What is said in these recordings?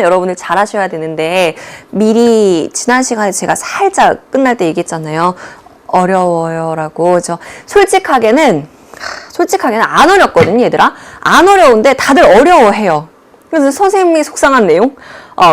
여러분들 잘 하셔야 되는데 미리 지난 시간에 제가 살짝 끝날 때 얘기했잖아요. 어려워요 라고. 솔직하게는 안 어렵거든요, 얘들아. 안 어려운데 다들 어려워해요. 그래서 선생님이 속상한 내용?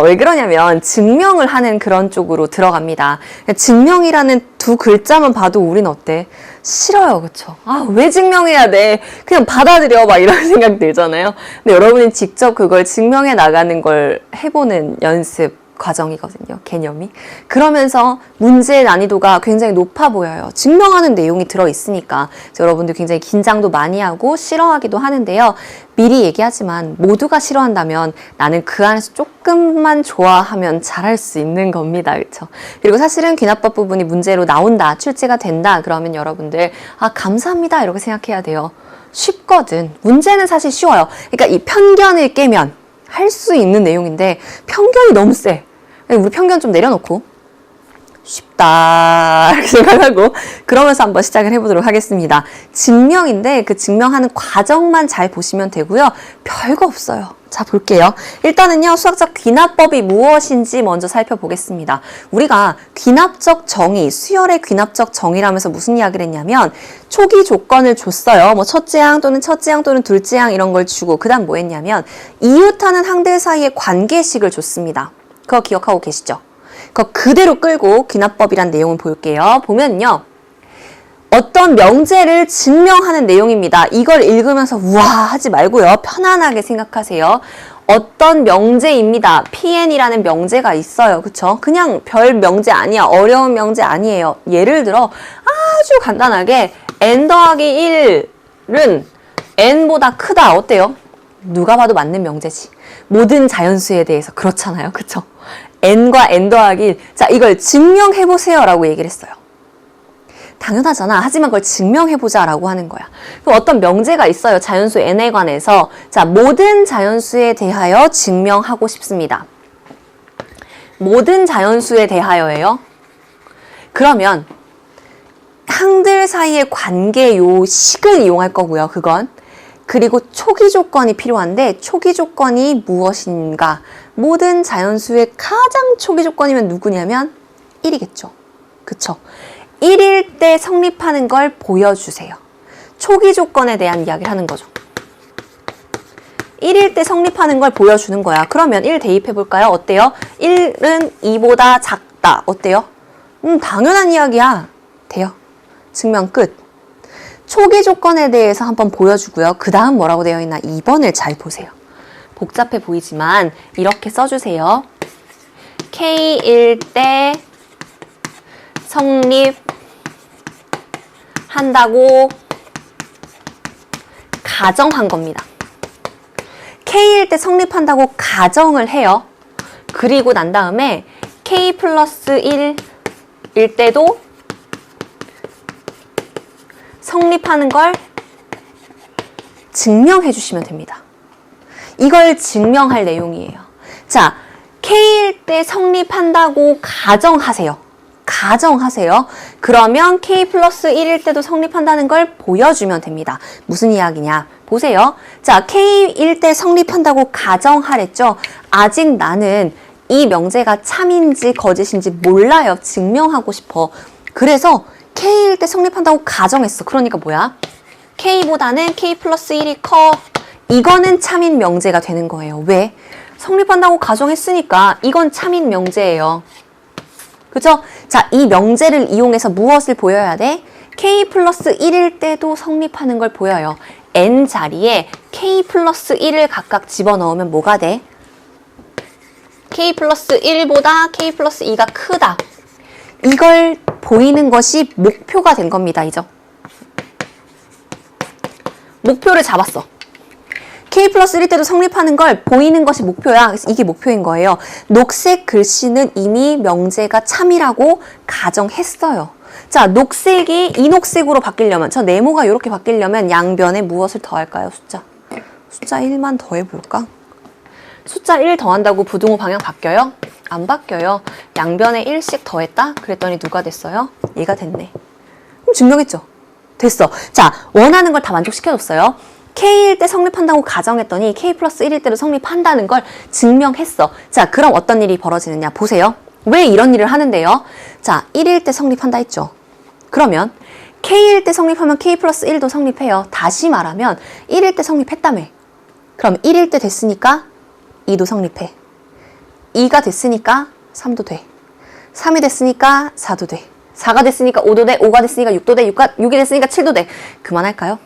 왜 그러냐면 증명을 하는 그런 쪽으로 들어갑니다. 증명이라는 두 글자만 봐도 우린 어때? 싫어요, 그쵸? 왜 증명해야 돼? 그냥 받아들여, 막 이런 생각 들잖아요. 근데 여러분이 직접 그걸 증명해 나가는 걸 해보는 연습 과정이거든요, 개념이. 그러면서 문제의 난이도가 굉장히 높아 보여요. 증명하는 내용이 들어있으니까. 여러분들 굉장히 긴장도 많이 하고 싫어하기도 하는데요. 미리 얘기하지만 모두가 싫어한다면 나는 그 안에서 조금만 좋아하면 잘할 수 있는 겁니다. 그렇죠? 그리고 사실은 귀납법 부분이 문제로 나온다, 출제가 된다, 그러면 여러분들 감사합니다 이렇게 생각해야 돼요. 쉽거든. 문제는 사실 쉬워요. 그러니까 이 편견을 깨면 할 수 있는 내용인데 편견이 너무 세. 우리 편견 좀 내려놓고 쉽다 이렇게 생각하고 그러면서 한번 시작을 해보도록 하겠습니다. 증명인데 그 증명하는 과정만 잘 보시면 되고요. 별거 없어요. 자, 볼게요. 일단은요, 수학적 귀납법이 무엇인지 먼저 살펴보겠습니다. 우리가 귀납적 정의, 수열의 귀납적 정의라면서 무슨 이야기를 했냐면 초기 조건을 줬어요. 뭐 첫째 항 또는 둘째 항 이런 걸 주고 그 다음 뭐 했냐면 이웃하는 항들 사이의 관계식을 줬습니다. 그거 기억하고 계시죠? 그거 그대로 끌고 귀납법이란 내용을 볼게요. 보면요. 어떤 명제를 증명하는 내용입니다. 이걸 읽으면서 우와 하지 말고요. 편안하게 생각하세요. 어떤 명제입니다. PN이라는 명제가 있어요. 그쵸? 그냥 별 명제 아니야. 어려운 명제 아니에요. 예를 들어 아주 간단하게 n 더하기 1은 n보다 크다. 어때요? 누가 봐도 맞는 명제지. 모든 자연수에 대해서 그렇잖아요. 그쵸? n과 n 더하기 1. 자, 이걸 증명해보세요 라고 얘기를 했어요. 당연하잖아. 하지만 그걸 증명해보자 라고 하는 거야. 그럼 어떤 명제가 있어요. 자연수 n에 관해서. 자, 모든 자연수에 대하여 증명하고 싶습니다. 모든 자연수에 대하여예요. 그러면 항들 사이의 관계 요 식을 이용할 거고요. 그건. 그리고 초기 조건이 필요한데 초기 조건이 무엇인가? 모든 자연수의 가장 초기 조건이면 누구냐면 1이겠죠. 그쵸? 1일 때 성립하는 걸 보여주세요. 초기 조건에 대한 이야기를 하는 거죠. 1일 때 성립하는 걸 보여주는 거야. 그러면 1 대입해 볼까요? 어때요? 1은 2보다 작다. 어때요? 당연한 이야기야. 돼요. 증명 끝. 초기 조건에 대해서 한번 보여주고요. 그 다음 뭐라고 되어 있나? 2번을 잘 보세요. 복잡해 보이지만 이렇게 써주세요. K일 때 성립한다고 가정한 겁니다. K일 때 성립한다고 가정을 해요. 그리고 난 다음에 K 플러스 1일 때도 성립하는 걸 증명해 주시면 됩니다. 이걸 증명할 내용이에요. 자, K일 때 성립한다고 가정하세요. 가정하세요. 그러면 K 플러스 1일 때도 성립한다는 걸 보여주면 됩니다. 무슨 이야기냐? 보세요. 자, K일 때 성립한다고 가정하랬죠? 아직 나는 이 명제가 참인지 거짓인지 몰라요. 증명하고 싶어. 그래서 K일 때 성립한다고 가정했어. 그러니까 뭐야? K보다는 K 플러스 1이 커. 이거는 참인 명제가 되는 거예요. 왜? 성립한다고 가정했으니까 이건 참인 명제예요. 그죠? 자, 이 명제를 이용해서 무엇을 보여야 돼? K 플러스 1일 때도 성립하는 걸 보여요. N 자리에 K 플러스 1을 각각 집어넣으면 뭐가 돼? K 플러스 1보다 K 플러스 2가 크다. 이걸 보이는 것이 목표가 된 겁니다. 이죠? 목표를 잡았어. K 플러스 1일 때도 성립하는 걸 보이는 것이 목표야. 그래서 이게 목표인 거예요. 녹색 글씨는 이미 명제가 참이라고 가정했어요. 자, 녹색이 이 녹색으로 바뀌려면, 저 네모가 이렇게 바뀌려면 양변에 무엇을 더할까요? 숫자 1만 더해볼까? 숫자 1 더한다고 부등호 방향 바뀌어요? 안 바뀌어요. 양변에 1씩 더했다? 그랬더니 누가 됐어요? 얘가 됐네. 그럼 증명했죠? 됐어. 자, 원하는 걸 다 만족시켜줬어요. K일 때 성립한다고 가정했더니 K 플러스 1일 때도 성립한다는 걸 증명했어. 자, 그럼 어떤 일이 벌어지느냐 보세요. 왜 이런 일을 하는데요? 자, 1일 때 성립한다 했죠. 그러면 K일 때 성립하면 K 플러스 1도 성립해요. 다시 말하면 1일 때 성립했다며. 그럼 1일 때 됐으니까 2도 성립해. 2가 됐으니까 3도 돼. 3이 됐으니까 4도 돼. 4가 됐으니까 5도 돼. 5가 됐으니까 6도 돼. 6이 됐으니까 7도 돼. 그만할까요?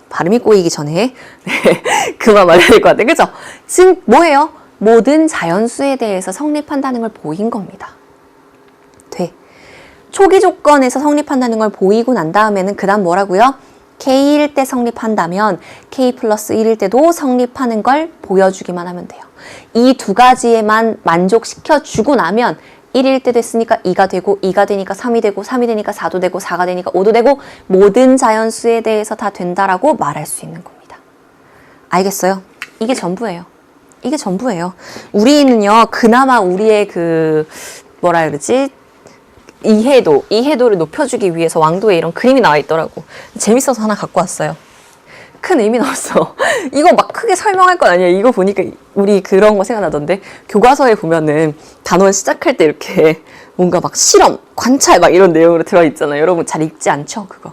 발음이 꼬이기 전에 네, 그만 말해야 될 것 같아요. 그죠? 지금 뭐예요? 모든 자연수에 대해서 성립한다는 걸 보인 겁니다. 돼. 초기 조건에서 성립한다는 걸 보이고 난 다음에는 그 다음 뭐라고요? K일 때 성립한다면 K 플러스 1일 때도 성립하는 걸 보여주기만 하면 돼요. 이 두 가지에만 만족시켜주고 나면 1일 때 됐으니까 2가 되고 2가 되니까 3이 되고 3이 되니까 4도 되고 4가 되니까 5도 되고 모든 자연수에 대해서 다 된다라고 말할 수 있는 겁니다. 알겠어요? 이게 전부예요. 이게 전부예요. 우리는요, 그나마 우리의 뭐라 그러지? 이해도를 높여주기 위해서 왕도에 이런 그림이 나와 있더라고. 재밌어서 하나 갖고 왔어요. 큰 의미 나왔어. 이거 막 크게 설명할 건 아니에요. 이거 보니까 우리 그런 거 생각나던데 교과서에 보면은 단원 시작할 때 이렇게 뭔가 막 실험, 관찰 막 이런 내용으로 들어있잖아요. 여러분 잘 읽지 않죠? 그거.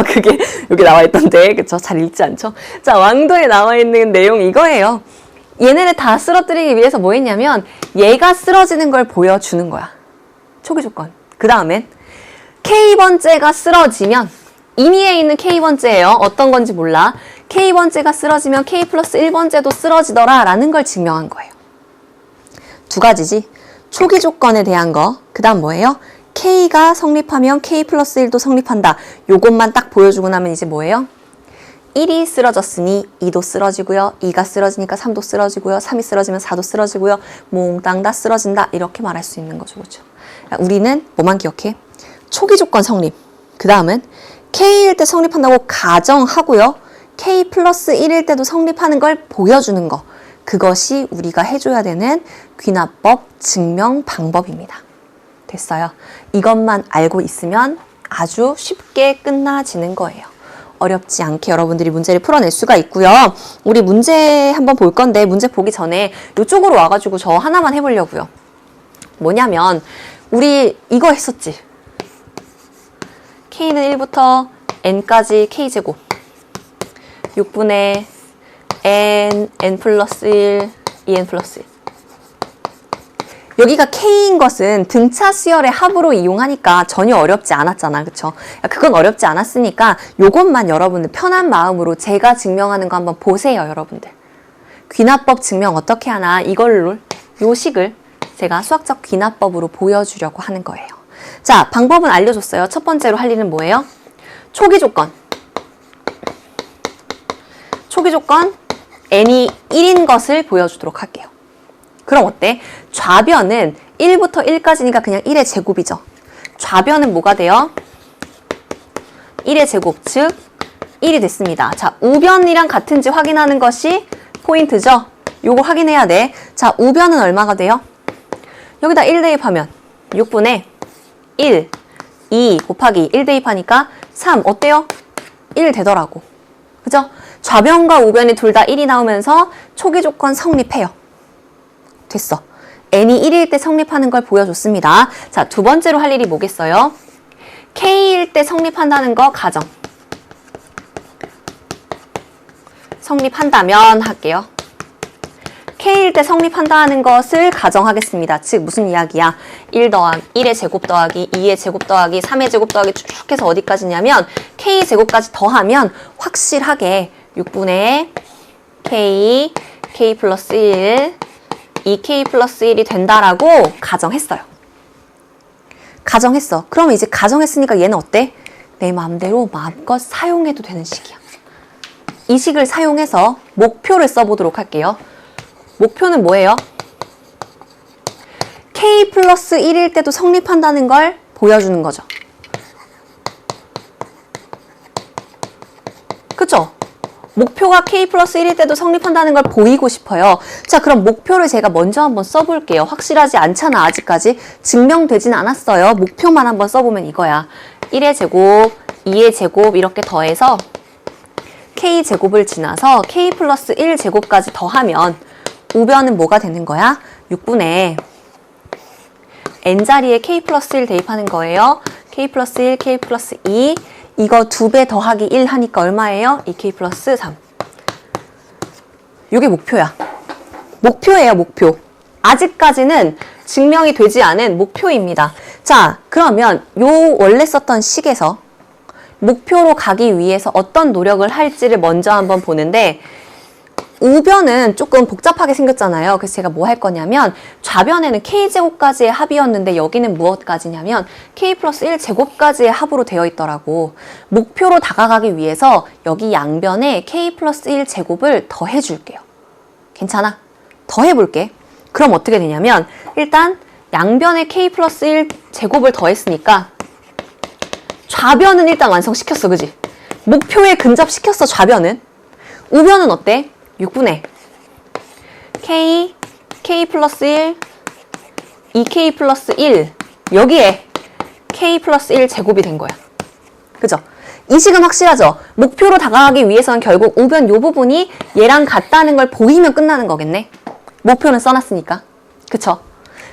그게 여기 나와 있던데 그쵸? 잘 읽지 않죠? 자, 왕도에 나와 있는 내용 이거예요. 얘네를 다 쓰러뜨리기 위해서 뭐 했냐면 얘가 쓰러지는 걸 보여주는 거야. 초기 조건. 그 다음엔 K번째가 쓰러지면 임의에 있는 K번째예요. 어떤 건지 몰라. K번째가 쓰러지면 K 플러스 1번째도 쓰러지더라 라는 걸 증명한 거예요. 두 가지지. 초기 조건에 대한 거. 그 다음 뭐예요? K가 성립하면 K 플러스 1도 성립한다. 요것만 딱 보여주고 나면 이제 뭐예요? 1이 쓰러졌으니 2도 쓰러지고요. 2가 쓰러지니까 3도 쓰러지고요. 3이 쓰러지면 4도 쓰러지고요. 몽땅 다 쓰러진다. 이렇게 말할 수 있는 거죠. 그렇죠? 우리는 뭐만 기억해? 초기 조건 성립. 그 다음은 K일 때 성립한다고 가정하고요. K 플러스 1일 때도 성립하는 걸 보여주는 거. 그것이 우리가 해줘야 되는 귀납법 증명 방법입니다. 됐어요. 이것만 알고 있으면 아주 쉽게 끝나지는 거예요. 어렵지 않게 여러분들이 문제를 풀어낼 수가 있고요. 우리 문제 한번 볼 건데 문제 보기 전에 이쪽으로 와가지고 저 하나만 해보려고요. 뭐냐면 우리 이거 했었지. K는 1부터 N까지 K제곱 6분의 N, N 플러스 1, 2N 플러스 1. 여기가 K인 것은 등차 수열의 합으로 이용하니까 전혀 어렵지 않았잖아. 그쵸? 그건 어렵지 않았으니까 요것만 여러분들 편한 마음으로 제가 증명하는 거 한번 보세요. 여러분들. 귀납법 증명 어떻게 하나 이걸로 요 식을 제가 수학적 귀납법으로 보여주려고 하는 거예요. 자, 방법은 알려줬어요. 첫 번째로 할 일은 뭐예요? 초기 조건. 초기 조건 n이 1인 것을 보여주도록 할게요. 그럼 어때? 좌변은 1부터 1까지니까 그냥 1의 제곱이죠. 좌변은 뭐가 돼요? 1의 제곱, 즉 1이 됐습니다. 자, 우변이랑 같은지 확인하는 것이 포인트죠? 요거 확인해야 돼. 자, 우변은 얼마가 돼요? 여기다 1 대입하면 6분의 1, 2 곱하기 1 대입하니까 3 어때요? 1 되더라고. 그죠? 좌변과 우변이 둘 다 1이 나오면서 초기 조건 성립해요. 됐어. n이 1일 때 성립하는 걸 보여줬습니다. 자, 두 번째로 할 일이 뭐겠어요? k일 때 성립한다는 거 가정. 성립한다면 할게요. K일 때 성립한다는 것을 가정하겠습니다. 즉 무슨 이야기야? 1의 제곱 더하기 2의 제곱 더하기 3의 제곱 더하기 쭉 해서 어디까지냐면 K 제곱까지 더하면 확실하게 6분의 K 플러스 1, 2K 플러스 1이 된다라고 가정했어요. 가정했어. 그럼 이제 가정했으니까 얘는 어때? 내 마음대로 마음껏 사용해도 되는 식이야. 이 식을 사용해서 목표를 써보도록 할게요. 목표는 뭐예요? K 플러스 1일 때도 성립한다는 걸 보여주는 거죠. 그쵸? 목표가 K 플러스 1일 때도 성립한다는 걸 보이고 싶어요. 자, 그럼 목표를 제가 먼저 한번 써볼게요. 확실하지 않잖아, 아직까지. 증명되진 않았어요. 목표만 한번 써보면 이거야. 1의 제곱, 2의 제곱 이렇게 더해서 K제곱을 지나서 K 플러스 1제곱까지 더하면 우변은 뭐가 되는 거야? 6분의 n자리에 K 플러스 1 대입하는 거예요. K 플러스 1, K 플러스 2 이거 2배 더하기 1 하니까 얼마예요? 2K 플러스 3 이게 목표야. 목표예요, 목표. 아직까지는 증명이 되지 않은 목표입니다. 자, 그러면 요 원래 썼던 식에서 목표로 가기 위해서 어떤 노력을 할지를 먼저 한번 보는데 우변은 조금 복잡하게 생겼잖아요. 그래서 제가 뭐 할 거냐면 좌변에는 K제곱까지의 합이었는데 여기는 무엇까지냐면 K 플러스 1제곱까지의 합으로 되어 있더라고. 목표로 다가가기 위해서 여기 양변에 K 플러스 1제곱을 더해줄게요. 괜찮아? 더해볼게. 그럼 어떻게 되냐면 일단 양변에 K 플러스 1제곱을 더했으니까 좌변은 일단 완성시켰어. 그지? 목표에 근접시켰어. 좌변은. 우변은 어때? 6분의 K 플러스 1, 2K 플러스 1 여기에 K 플러스 1 제곱이 된 거야. 그죠? 이 식은 확실하죠? 목표로 다가가기 위해서는 결국 우변 요 부분이 얘랑 같다는 걸 보이면 끝나는 거겠네. 목표는 써놨으니까. 그쵸?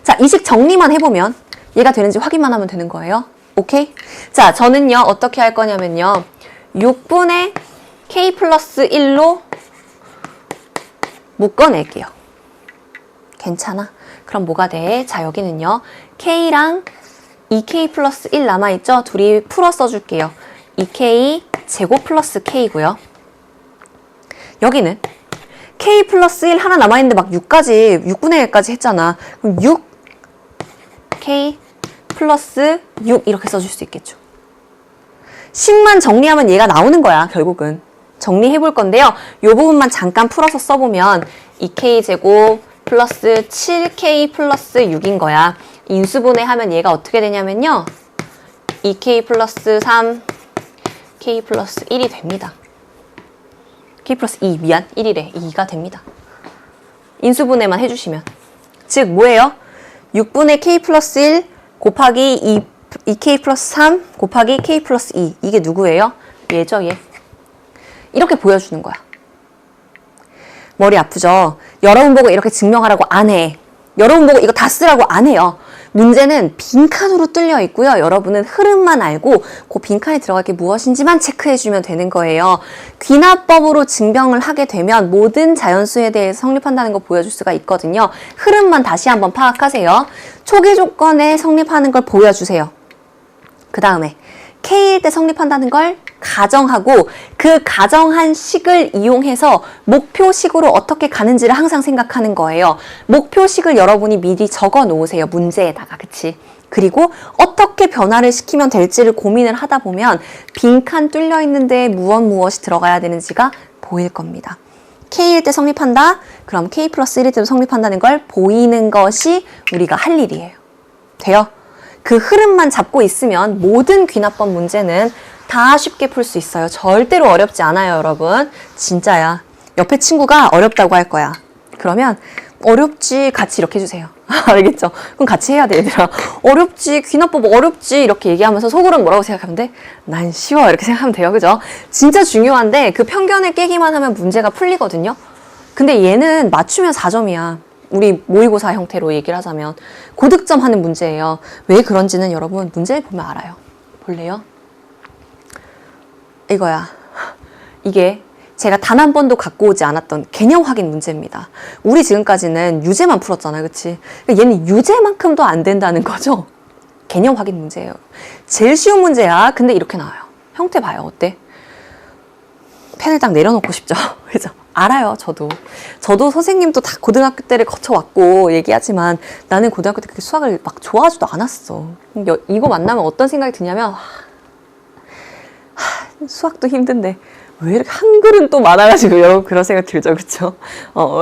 자, 이 식 정리만 해보면 얘가 되는지 확인만 하면 되는 거예요. 오케이? 자, 저는요 어떻게 할 거냐면요 6분의 K 플러스 1로 묶어낼게요. 괜찮아? 그럼 뭐가 돼? 자, 여기는요. K랑 2K 플러스 1 남아있죠? 둘이 풀어 써줄게요. 2K 제곱 플러스 K고요. 여기는 K 플러스 1 하나 남아있는데 막 6까지, 6분의 1까지 했잖아. 그럼 6K 플러스 6 이렇게 써줄 수 있겠죠. 식만 정리하면 얘가 나오는 거야, 결국은. 정리해 볼 건데요. 이 부분만 잠깐 풀어서 써보면 2K 제곱 플러스 7K 플러스 6인 거야. 인수분해 하면 얘가 어떻게 되냐면요. 2K 플러스 3, K 플러스 1이 됩니다. K 플러스 2, 미안. 1이래. 2가 됩니다. 인수분해만 해주시면. 즉, 뭐예요? 6분의 K 플러스 1 곱하기 2K 플러스 3 곱하기 K 플러스 2. 이게 누구예요? 얘죠, 얘. 이렇게 보여주는 거야. 머리 아프죠? 여러분 보고 이렇게 증명하라고 안 해. 여러분 보고 이거 다 쓰라고 안 해요. 문제는 빈칸으로 뚫려 있고요. 여러분은 흐름만 알고 그 빈칸에 들어갈 게 무엇인지만 체크해주면 되는 거예요. 귀납법으로 증명을 하게 되면 모든 자연수에 대해서 성립한다는 거 보여줄 수가 있거든요. 흐름만 다시 한번 파악하세요. 초기 조건에 성립하는 걸 보여주세요. 그 다음에 K일 때 성립한다는 걸 가정하고 그 가정한 식을 이용해서 목표식으로 어떻게 가는지를 항상 생각하는 거예요. 목표식을 여러분이 미리 적어 놓으세요. 문제에다가. 그치? 그리고 어떻게 변화를 시키면 될지를 고민을 하다 보면 빈칸 뚫려 있는데 무엇이 들어가야 되는지가 보일 겁니다. K일 때 성립한다? 그럼 K 플러스 1일 때도 성립한다는 걸 보이는 것이 우리가 할 일이에요. 돼요? 그 흐름만 잡고 있으면 모든 귀납법 문제는 다 쉽게 풀 수 있어요. 절대로 어렵지 않아요, 여러분. 진짜야. 옆에 친구가 어렵다고 할 거야. 그러면 어렵지 같이 이렇게 해주세요. 알겠죠? 그럼 같이 해야 돼, 얘들아. 어렵지, 귀납법 어렵지 이렇게 얘기하면서 속으로는 뭐라고 생각하면 돼? 난 쉬워 이렇게 생각하면 돼요. 그죠? 진짜 중요한데 그 편견을 깨기만 하면 문제가 풀리거든요. 근데 얘는 맞추면 4점이야. 우리 모의고사 형태로 얘기를 하자면 고득점 하는 문제예요. 왜 그런지는 여러분 문제를 보면 알아요. 볼래요? 이거야. 이게 제가 단 한 번도 갖고 오지 않았던 개념 확인 문제입니다. 우리 지금까지는 유제만 풀었잖아요. 그치? 얘는 유제만큼도 안 된다는 거죠. 개념 확인 문제예요. 제일 쉬운 문제야. 근데 이렇게 나와요. 형태 봐요. 어때? 펜을 딱 내려놓고 싶죠? 그죠? 알아요, 저도. 저도 선생님도 다 고등학교 때를 거쳐왔고 얘기하지만 나는 고등학교 때 그렇게 수학을 막 좋아하지도 않았어. 이거 만나면 어떤 생각이 드냐면 수학도 힘든데 왜 이렇게 한글은 또 많아가지고 여러분 그런 생각 들죠, 그쵸?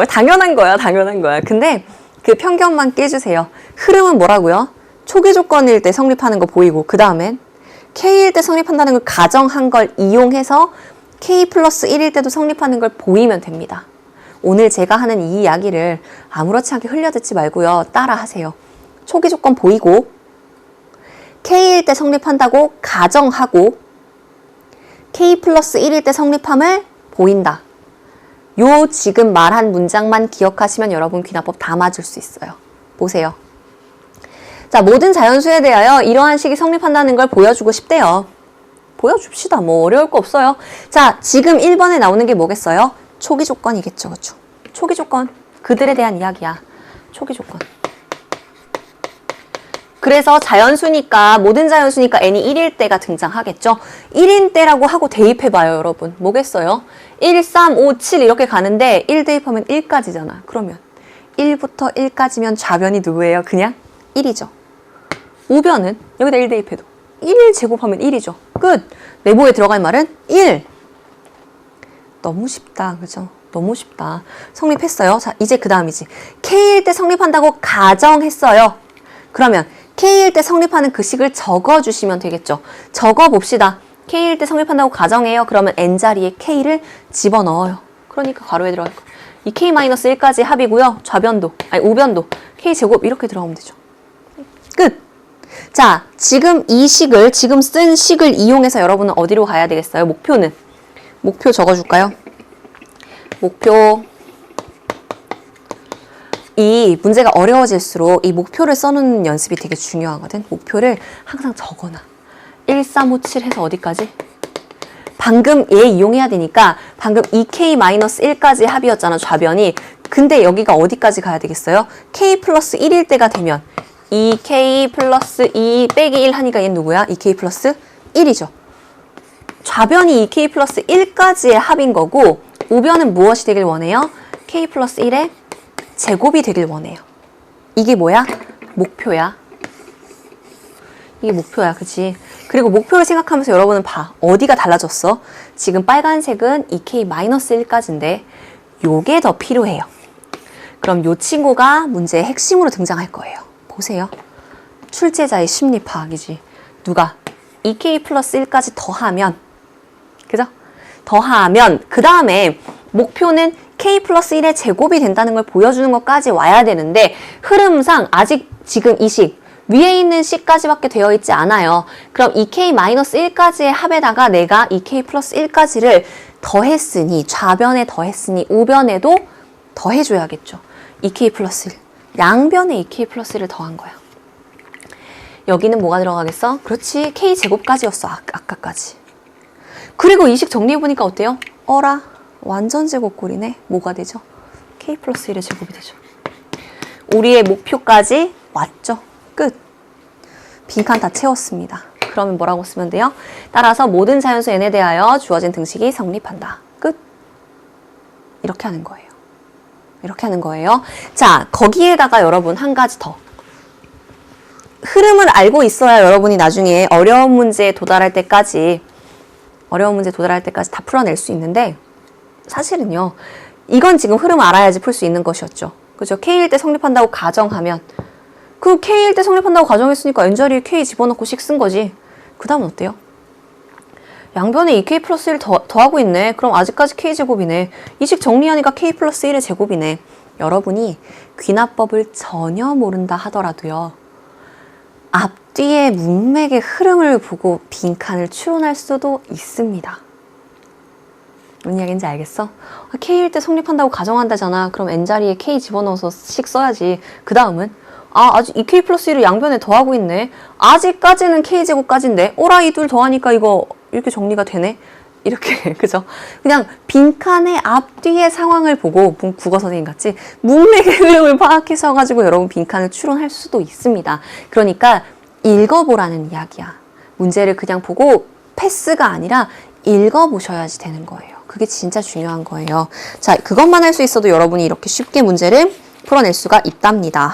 당연한 거야, 당연한 거야. 근데 그 편견만 깨주세요. 흐름은 뭐라고요? 초기 조건일 때 성립하는 거 보이고 그 다음엔 K일 때 성립한다는 걸 가정한 걸 이용해서 K 플러스 1일 때도 성립하는 걸 보이면 됩니다. 오늘 제가 하는 이 이야기를 아무렇지 않게 흘려듣지 말고요. 따라 하세요. 초기 조건 보이고 K일 때 성립한다고 가정하고 K 플러스 1일 때 성립함을 보인다. 요 지금 말한 문장만 기억하시면 여러분 귀납법 다 맞을 수 있어요. 보세요. 자, 모든 자연수에 대하여 이러한 식이 성립한다는 걸 보여주고 싶대요. 보여줍시다. 뭐 어려울 거 없어요. 자, 지금 1번에 나오는 게 뭐겠어요? 초기 조건이겠죠. 그쵸? 초기 조건. 그들에 대한 이야기야. 초기 조건. 그래서 자연수니까 모든 자연수니까 n이 1일 때가 등장하겠죠. 1인 때라고 하고 대입해봐요. 여러분. 뭐겠어요? 1, 3, 5, 7 이렇게 가는데 1 대입하면 1까지잖아. 그러면 1부터 1까지면 좌변이 누구예요? 그냥 1이죠. 우변은 여기다 1 대입해도 1 제곱하면 1이죠. 끝! 내부에 들어갈 말은 1. 너무 쉽다. 그죠? 너무 쉽다. 성립했어요. 자, 이제 그 다음이지. K일 때 성립한다고 가정했어요. 그러면 K일 때 성립하는 그 식을 적어주시면 되겠죠. 적어봅시다. K일 때 성립한다고 가정해요. 그러면 N자리에 K를 집어넣어요. 그러니까 가로에 들어갈 거. 이 K-1까지 합이고요. 좌변도, 아니 우변도 K제곱 이렇게 들어가면 되죠. 끝! 자, 지금 이 식을, 지금 쓴 식을 이용해서 여러분은 어디로 가야 되겠어요? 목표는? 목표 적어줄까요? 목표. 이 문제가 어려워질수록 이 목표를 써놓는 연습이 되게 중요하거든. 목표를 항상 적어놔. 1, 3, 5, 7 해서 어디까지? 방금 얘 이용해야 되니까 방금 2K-1까지 합이었잖아, 좌변이. 근데 여기가 어디까지 가야 되겠어요? K 플러스 1일 때가 되면 2K 플러스 2 빼기 1 하니까 얘는 누구야? 2K 플러스 1이죠. 좌변이 2K 플러스 1까지의 합인 거고 우변은 무엇이 되길 원해요? K 플러스 1의 제곱이 되길 원해요. 이게 뭐야? 목표야. 이게 목표야, 그치? 그리고 목표를 생각하면서 여러분은 봐. 어디가 달라졌어? 지금 빨간색은 2K-1까지인데 요게 더 필요해요. 그럼 요 친구가 문제의 핵심으로 등장할 거예요. 보세요. 출제자의 심리 파악이지. 누가 2K 플러스 1까지 더하면, 그죠? 더하면 그 다음에 목표는 K 플러스 1의 제곱이 된다는 걸 보여주는 것까지 와야 되는데 흐름상 아직 지금 이 식 위에 있는 식까지밖에 되어 있지 않아요. 그럼 2K-1까지의 합에다가 내가 2K 플러스 1까지를 더했으니 좌변에 더했으니 우변에도 더해줘야겠죠. 2K 플러스 1. 양변에 2K 플러스 1을 더한 거야. 여기는 뭐가 들어가겠어? 그렇지. K제곱까지였어. 아까까지. 그리고 이 식 정리해보니까 어때요? 어라. 완전 제곱꼴이네. 뭐가 되죠? K 플러스 1의 제곱이 되죠. 우리의 목표까지 왔죠. 끝. 빈칸 다 채웠습니다. 그러면 뭐라고 쓰면 돼요? 따라서 모든 자연수 n에 대하여 주어진 등식이 성립한다. 끝. 이렇게 하는 거예요. 이렇게 하는 거예요. 자, 거기에다가 여러분 한 가지 더. 흐름을 알고 있어야 여러분이 나중에 어려운 문제에 도달할 때까지 다 풀어낼 수 있는데 사실은요. 이건 지금 흐름 알아야지 풀 수 있는 것이었죠. 그죠? K일 때 성립한다고 가정하면 그 K일 때 성립한다고 가정했으니까 N자리에 K 집어넣고 식 쓴 거지. 그 다음은 어때요? 양변에 2K 플러스 1 더하고 있네. 그럼 아직까지 K제곱이네. 이 식 정리하니까 K 플러스 1의 제곱이네. 여러분이 귀납법을 전혀 모른다 하더라도요. 앞뒤의 문맥의 흐름을 보고 빈칸을 추론할 수도 있습니다. 뭔 이야기인지 알겠어? K일 때 성립한다고 가정한다잖아. 그럼 N자리에 K 집어넣어서 식 써야지. 그 다음은 아직 2K 플러스 1을 양변에 더하고 있네. 아직까지는 K제곱까지인데 오라 이 둘 더하니까 이거 이렇게 정리가 되네. 이렇게 그죠? 그냥 빈칸의 앞뒤의 상황을 보고 국어 선생님 같이 문맥의 흐름을 파악해서 가지고 여러분 빈칸을 추론할 수도 있습니다. 그러니까 읽어보라는 이야기야. 문제를 그냥 보고 패스가 아니라 읽어보셔야지 되는 거예요. 그게 진짜 중요한 거예요. 자, 그것만 할 수 있어도 여러분이 이렇게 쉽게 문제를 풀어낼 수가 있답니다.